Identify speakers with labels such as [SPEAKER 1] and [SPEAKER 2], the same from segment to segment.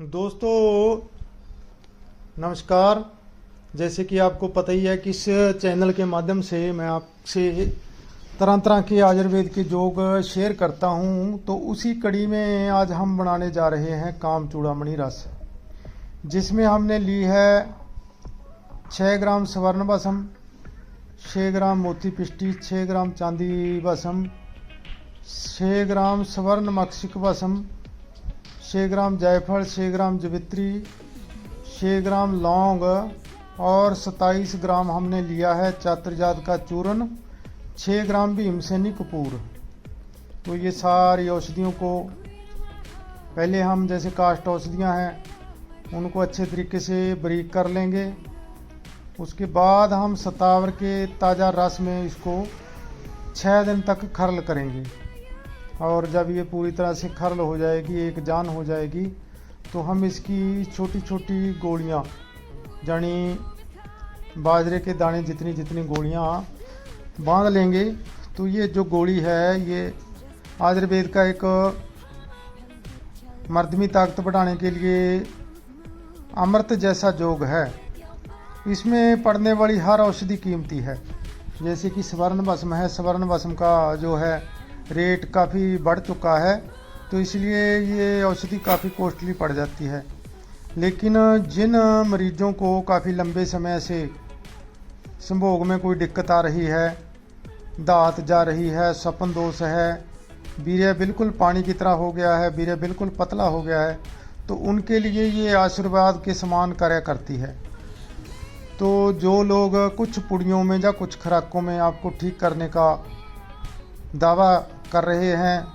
[SPEAKER 1] दोस्तों नमस्कार। जैसे कि आपको पता ही है कि इस चैनल के माध्यम से मैं आपसे तरह तरह के आयुर्वेद के योग शेयर करता हूं। तो उसी कड़ी में आज हम बनाने जा रहे हैं काम चूड़ामणि रस, जिसमें हमने ली है 6 ग्राम स्वर्ण भस्म, 6 ग्राम मोती पिष्टी, 6 ग्राम चांदी भस्म, 6 ग्राम स्वर्ण मक्षिक भस्म, 6 ग्राम जायफल, 6 ग्राम जवित्री, 6 ग्राम लौंग और 27 ग्राम हमने लिया है चात्रजात का चूर्ण, 6 ग्राम भीमसेनी कपूर। तो ये सारी औषधियों को पहले हम जैसे काष्ठ औषधियाँ हैं उनको अच्छे तरीके से बारीक कर लेंगे। उसके बाद हम सतावर के ताज़ा रस में इसको 6 दिन तक खरल करेंगे, और जब ये पूरी तरह से खरल हो जाएगी, एक जान हो जाएगी, तो हम इसकी छोटी छोटी गोलियां, यानी बाजरे के दाने जितनी जितनी गोलियां बांध लेंगे। तो ये जो गोली है ये आयुर्वेद का एक मर्दमी ताकत बढ़ाने के लिए अमृत जैसा योग है। इसमें पड़ने वाली हर औषधि कीमती है। जैसे कि स्वर्ण भस्म है, स्वर्ण भस्म का जो है रेट काफ़ी बढ़ चुका है, तो इसलिए ये औषधि काफ़ी कॉस्टली पड़ जाती है। लेकिन जिन मरीजों को काफ़ी लंबे समय से संभोग में कोई दिक्कत आ रही है, दांत जा रही है, स्वप्न दोष है, वीर्य बिल्कुल पानी की तरह हो गया है, वीर्य बिल्कुल पतला हो गया है, तो उनके लिए ये आशीर्वाद के समान कार्य करती है। तो जो लोग कुछ पुड़ियों में या कुछ खुराकों में आपको ठीक करने का दावा कर रहे हैं,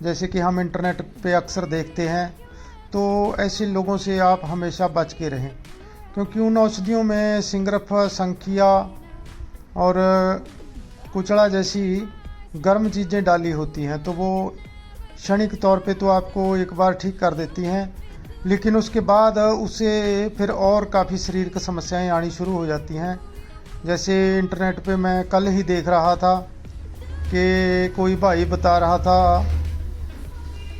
[SPEAKER 1] जैसे कि हम इंटरनेट पे अक्सर देखते हैं, तो ऐसे लोगों से आप हमेशा बच के रहें, क्योंकि उन औषधियों में सिंगरफ, संखिया और कुचड़ा जैसी गर्म चीज़ें डाली होती हैं। तो वो क्षणिक तौर पे तो आपको एक बार ठीक कर देती हैं, लेकिन उसके बाद उससे फिर और काफ़ी शरीर की समस्याएं आनी शुरू हो जाती हैं। जैसे इंटरनेट पे मैं कल ही देख रहा था कि कोई भाई बता रहा था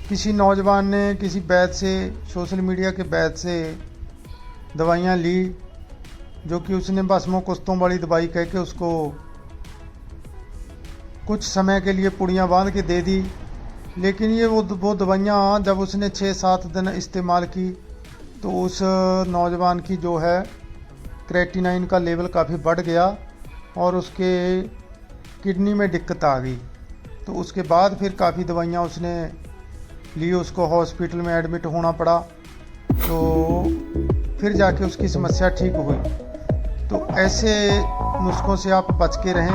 [SPEAKER 1] किसी नौजवान ने किसी वैद्य से, सोशल मीडिया के वैद्य से दवाइयाँ ली, जो कि उसने भस्मों कुस्तों वाली दवाई कह के उसको कुछ समय के लिए पुड़ियाँ बांध के दे दी। लेकिन ये वो दवाइयाँ जब उसने 6-7 दिन इस्तेमाल की तो उस नौजवान की जो है क्रेटिनाइन का लेवल काफ़ी बढ़ गया और उसके किडनी में दिक्कत आ गई। तो उसके बाद फिर काफ़ी दवाइयाँ उसने ली, उसको हॉस्पिटल में एडमिट होना पड़ा, तो फिर जाके उसकी समस्या ठीक हुई। तो ऐसे नुस्खों से आप बच के रहें।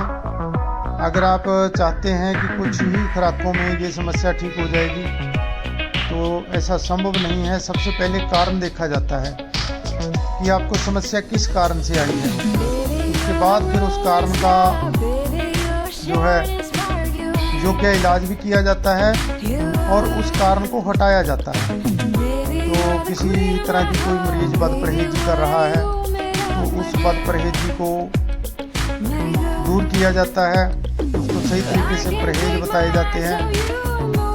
[SPEAKER 1] अगर आप चाहते हैं कि कुछ ही खुराकों में ये समस्या ठीक हो जाएगी, तो ऐसा संभव नहीं है। सबसे पहले कारण देखा जाता है कि आपको समस्या किस कारण से आई है, उसके बाद फिर उस कारण का जो है योग्य इलाज भी किया जाता है और उस कारण को हटाया जाता है। तो किसी तरह की कोई मरीज बद परहेजी कर रहा है तो उस बद परहेजी को दूर किया जाता है, उसको सही तरीके से परहेज बताए जाते हैं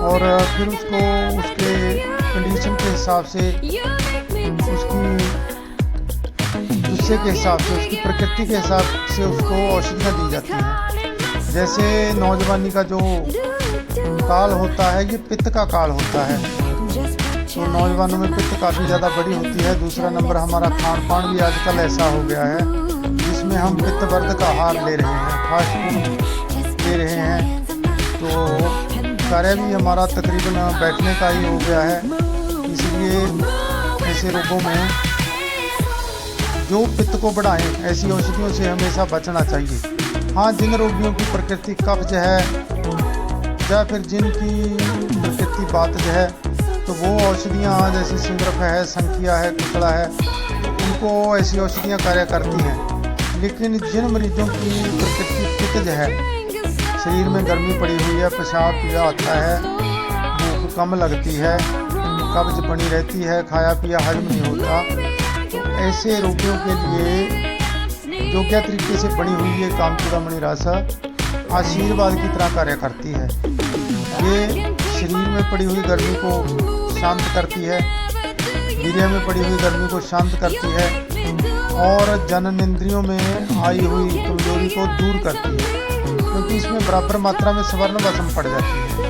[SPEAKER 1] और फिर उसको उसके कंडीशन के हिसाब से, उसकी गुस्से के हिसाब से, उसकी प्रकृति के हिसाब से उसको औषधियाँ दी जाती हैं। जैसे नौजवानी का जो काल होता है ये पित्त का काल होता है, तो नौजवानों में पित्त काफ़ी ज़्यादा बड़ी होती है। दूसरा नंबर हमारा खान पान भी आजकल ऐसा हो गया है जिसमें हम पित्तवर्धक आहार ले रहे हैं, फास्ट फूड ले रहे हैं, तो कार्य भी हमारा तकरीबन बैठने का ही हो गया है। इसलिए ऐसे रोगों में जो पित्त को बढ़ाएं ऐसी औषधियों से हमेशा बचना चाहिए। हाँ, जिन रोगियों की प्रकृति कब्ज है या फिर जिनकी प्रकृति बातज है, तो वो औषधियाँ जैसे सिंगरफ है, संखिया है, कुचड़ा है, तो उनको ऐसी औषधियाँ कार्य करती हैं। लेकिन जिन मरीजों की प्रकृति पित्तज है, शरीर में गर्मी पड़ी हुई है, पेशाब पीला आता है, भूख कम लगती है, कब्ज बनी रहती है, खाया पिया हजम नहीं होता, तो ऐसे रोगियों के लिए योग्य तरीके से बनी हुई ये काम चूड़ामणि रस आशीर्वाद की तरह कार्य करती है। ये शरीर में पड़ी हुई गर्मी को शांत करती है, वीर्य में पड़ी हुई गर्मी को शांत करती है और जननेंद्रियों में आई हुई कमजोरी को दूर करती है, क्योंकि इसमें बराबर मात्रा में स्वर्ण भस्म पड़ जाती है।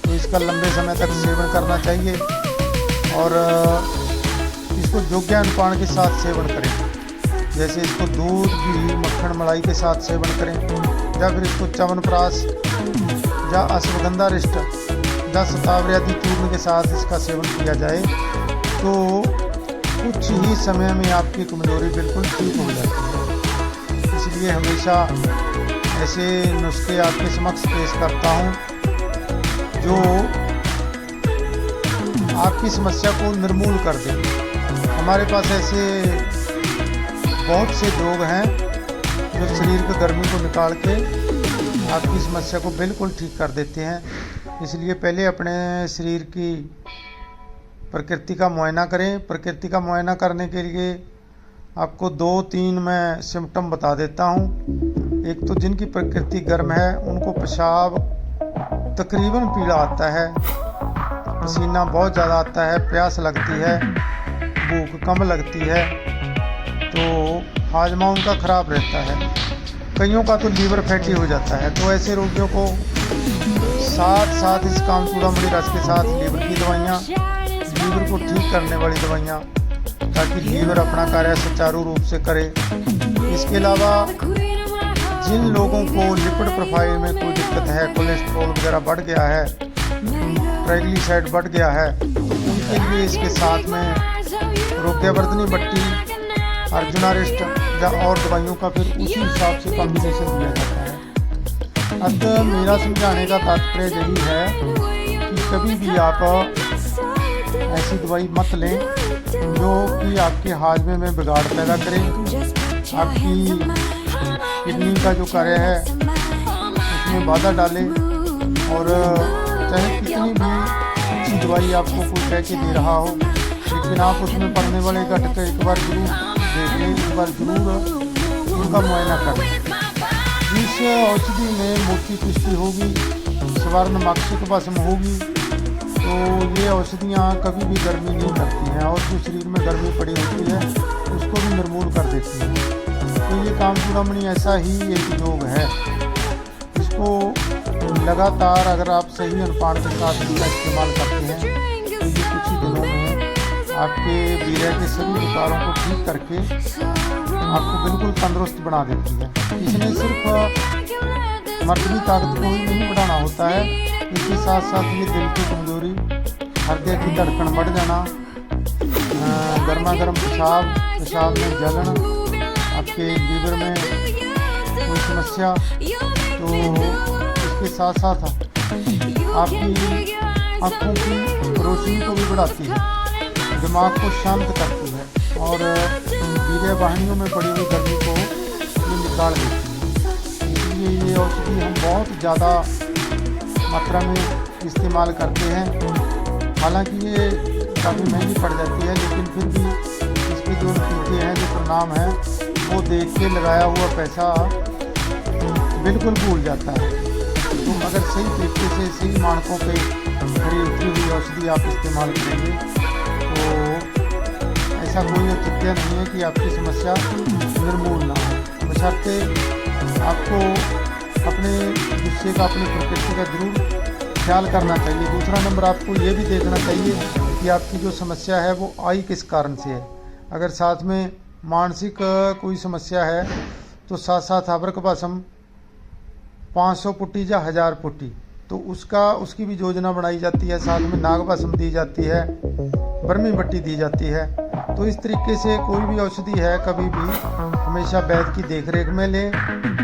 [SPEAKER 1] तो इसका लंबे समय तक सेवन करना चाहिए और इसको योग्यानुपान के साथ सेवन करें। जैसे इसको दूध, घी, मक्खन, मलाई के साथ सेवन करें, या फिर इसको च्यवनप्राश या अश्वगंधा रिष्ट या शतावरी आदि चूर्ण के साथ इसका सेवन किया जाए तो कुछ ही समय में आपकी कमजोरी बिल्कुल ठीक हो जाती है। इसलिए हमेशा ऐसे नुस्खे आपके समक्ष पेश करता हूँ जो आपकी समस्या को निर्मूल कर दे। हमारे पास ऐसे बहुत से लोग हैं जो शरीर की गर्मी को निकाल के आपकी समस्या को बिल्कुल ठीक कर देते हैं। इसलिए पहले अपने शरीर की प्रकृति का मुआयना करें। प्रकृति का मुआयना करने के लिए आपको 2-3 मैं सिम्टम बता देता हूँ। एक तो जिनकी प्रकृति गर्म है उनको पेशाब तकरीबन पीला आता है, पसीना बहुत ज़्यादा आता है, प्यास लगती है, भूख कम लगती है, तो हाजमा उनका खराब रहता है। कईयों का तो लीवर फैटी हो जाता है। तो ऐसे रोगियों को साथ इस कामचूड़ामणि रस के साथ लीवर की दवाइयाँ, लीवर को ठीक करने वाली दवाइयाँ, ताकि लीवर अपना कार्य सुचारू रूप से करे। इसके अलावा जिन लोगों को लिपिड प्रोफाइल में कोई दिक्कत है, कोलेस्ट्रॉल वगैरह बढ़ गया है, ट्राइग्लिसराइड बढ़ गया है, तो उनके लिए इसके साथ में रोग्यवर्धनी बट्टी, अर्जुनारिष्ट या और दवाइयों का फिर उसी हिसाब से कॉम्बिनेशन दिया जाता है। अतः मेरा समझाने का तात्पर्य यही है कि कभी भी आप ऐसी दवाई मत लें जो कि आपके हाजमे में बिगाड़ पैदा करे, आपकी किडनी का जो कार्य है उसमें बाधा डाले, और चाहे कितनी भी अच्छी दवाई आपको कोई कह के दे रहा हो, लेकिन आप उसमें पड़ने वाले घटक एक बार जरूर देख लें, एक बार जरूर उनका मुआयना करें। जिस औषधि में मोटी पुष्टि होगी, स्वर्ण माक्षिक भस्म होगी, तो ये औषधियाँ कभी भी गर्मी नहीं करती हैं और जो शरीर में गर्मी पड़ी होती है उसको भी निर्मूल कर देती है। तो ये कामचूड़ामणि ऐसा ही एक योग है। इसको लगातार अगर आप सही अनुपान के साथ इसका इस्तेमाल करते हैं तो ये कुछ ही दिनों में आपके वीर्य के सभी विकारों को ठीक करके आपको बिल्कुल तंदुरुस्त बना देती है। इसने सिर्फ मर्दनी ताकत को ही नहीं बढ़ाना होता है, इसके साथ साथ ये दिल की कमजोरी, हृदय की धड़कन बढ़ जाना, गर्मा गर्म पेशाब में जलन, आपके लीवर में कोई समस्या, तो इसके साथ साथ आपकी आँखों की रोशनी को भी बढ़ाती है, दिमाग को शांत करती है और वीर्य वाहिनियों में पड़ी हुई गर्मी को ये निकाल देती है। इसलिए ये औषधि हम बहुत ज़्यादा मात्रा में इस्तेमाल करते हैं। हालांकि ये काफ़ी महंगी पड़ जाती है, लेकिन फिर भी इसके जो नतीजे हैं, जो परिणाम हैं, वो देख के लगाया हुआ पैसा बिल्कुल भूल जाता है। तो अगर सही तरीके से सही मानकों पे खरी उतरी हुई औषधि आप इस्तेमाल करेंगे तो ऐसा कोई औचित्य नहीं है कि आपकी समस्या निर्मूल ना हो। बशर्ते आपको अपने गुस्से का, अपनी प्रकृति का जरूर ख्याल करना चाहिए। दूसरा नंबर, आपको ये भी देखना चाहिए कि आपकी जो समस्या है वो आई किस कारण से है। अगर साथ में मानसिक कोई समस्या है तो साथ साथ अभ्रक भस्म 500 पुट्टी या 1000 पुट्टी, तो उसकी भी योजना बनाई जाती है। साथ में नाग भस्म दी जाती है, बर्मी बट्टी दी जाती है। तो इस तरीके से कोई भी औषधि है कभी भी हमेशा वैद्य की देखरेख में लें,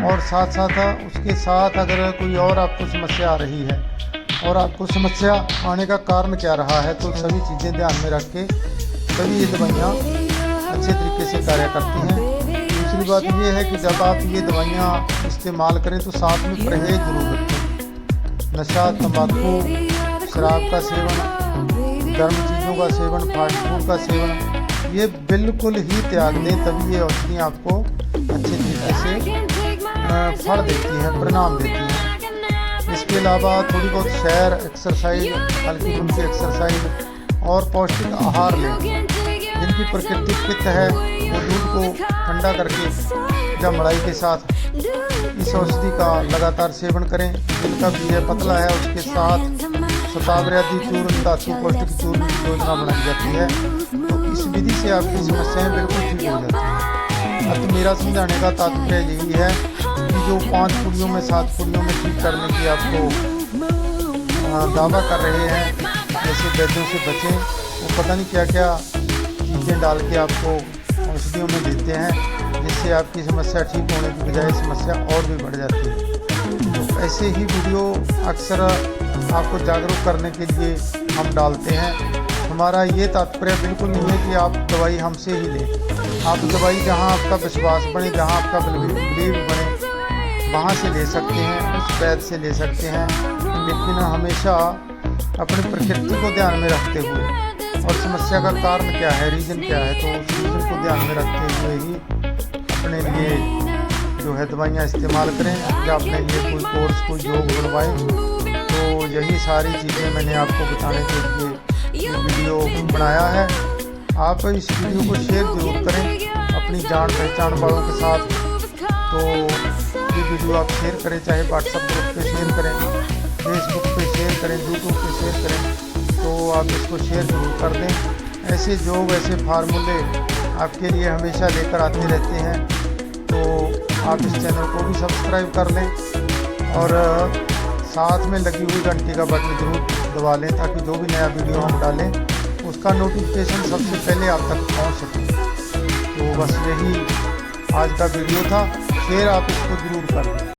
[SPEAKER 1] और साथ साथ उसके साथ अगर कोई और आपको समस्या आ रही है और आपको समस्या आने का कारण क्या रहा है, तो सभी चीज़ें ध्यान में रख के तभी ये दवाइयाँ अच्छे तरीके से कार्य करती हैं। दूसरी बात ये है कि जब आप ये दवाइयाँ इस्तेमाल करें तो साथ में परहेज जरूर रखें। नशा, तंबाकू, शराब का सेवन, गर्म चीज़ों का सेवन, फास्ट फूड का सेवन, ये बिल्कुल ही त्याग दें, तभी ये औषधियाँ आपको अच्छे तरीके से फल देती हैं, परिणाम देती हैं। इसके अलावा थोड़ी बहुत सैर, एक्सरसाइज, हल्की फुल्की एक्सरसाइज और पौष्टिक आहार लें। जिनकी प्राकृतिक पित्त है वो दूध को ठंडा करके या मलाई के साथ इस औषधि का लगातार सेवन करें। जिनका वीर्य पतला है उसके साथ शतावरी चूर्ण धातु पौष्टिक चूर्ण की योजना बनाई जाती है। तो इस विधि से आपकी समस्याएं बिल्कुल ठीक हो जाती हैं। अब मेरा समझाने का तात्पर्य यही है कि जो 5 पुड़ियों में 7 पुड़ियों में ठीक करने की आपको दावा कर रहे हैं, ऐसे वैद्यों से बचें। वो पता नहीं क्या क्या चीज़ें डाल के आपको औषधियों में देते हैं, जिससे आपकी समस्या ठीक होने की बजाय समस्या और भी बढ़ जाती है। तो ऐसे ही वीडियो अक्सर आपको जागरूक करने के लिए हम डालते हैं। हमारा ये तात्पर्य बिल्कुल नहीं है कि आप दवाई हमसे ही लें। आप दवाई जहाँ आपका विश्वास बने, जहाँ आपका बिलीव बने, वहाँ से ले सकते हैं, उस वैद्य से ले सकते हैं। लेकिन हमेशा अपनी प्रकृति को ध्यान में रखते हुए और समस्या का कारण क्या है, रीज़न क्या है, तो उस रीज़न को ध्यान में रखते हुए ही अपने लिए जो है दवाइयाँ इस्तेमाल करें या अपने लिए कोई कोर्स, कोई योग बनवाएं। तो यही सारी चीज़ें मैंने आपको बताने के लिए ये वीडियो बनाया है। आप इस वीडियो को शेयर जरूर करें अपनी जान पहचान वालों के साथ। तो ये वीडियो आप शेयर करें, चाहे व्हाट्सएप ग्रुप पे शेयर करें, फेसबुक पे शेयर करें, यूट्यूब पे शेयर करें। तो आप इसको शेयर जरूर कर दें। ऐसे योग, ऐसे फार्मूले आपके लिए हमेशा लेकर आते रहते हैं। तो आप इस चैनल को भी सब्सक्राइब कर लें और साथ में लगी हुई घंटी का बटन जरूर दबा लें, ताकि जो भी नया वीडियो हम डालें उसका नोटिफिकेशन सबसे पहले आप तक पहुंच सके। तो बस यही आज का वीडियो था। शेयर आप इसको जरूर कर दें।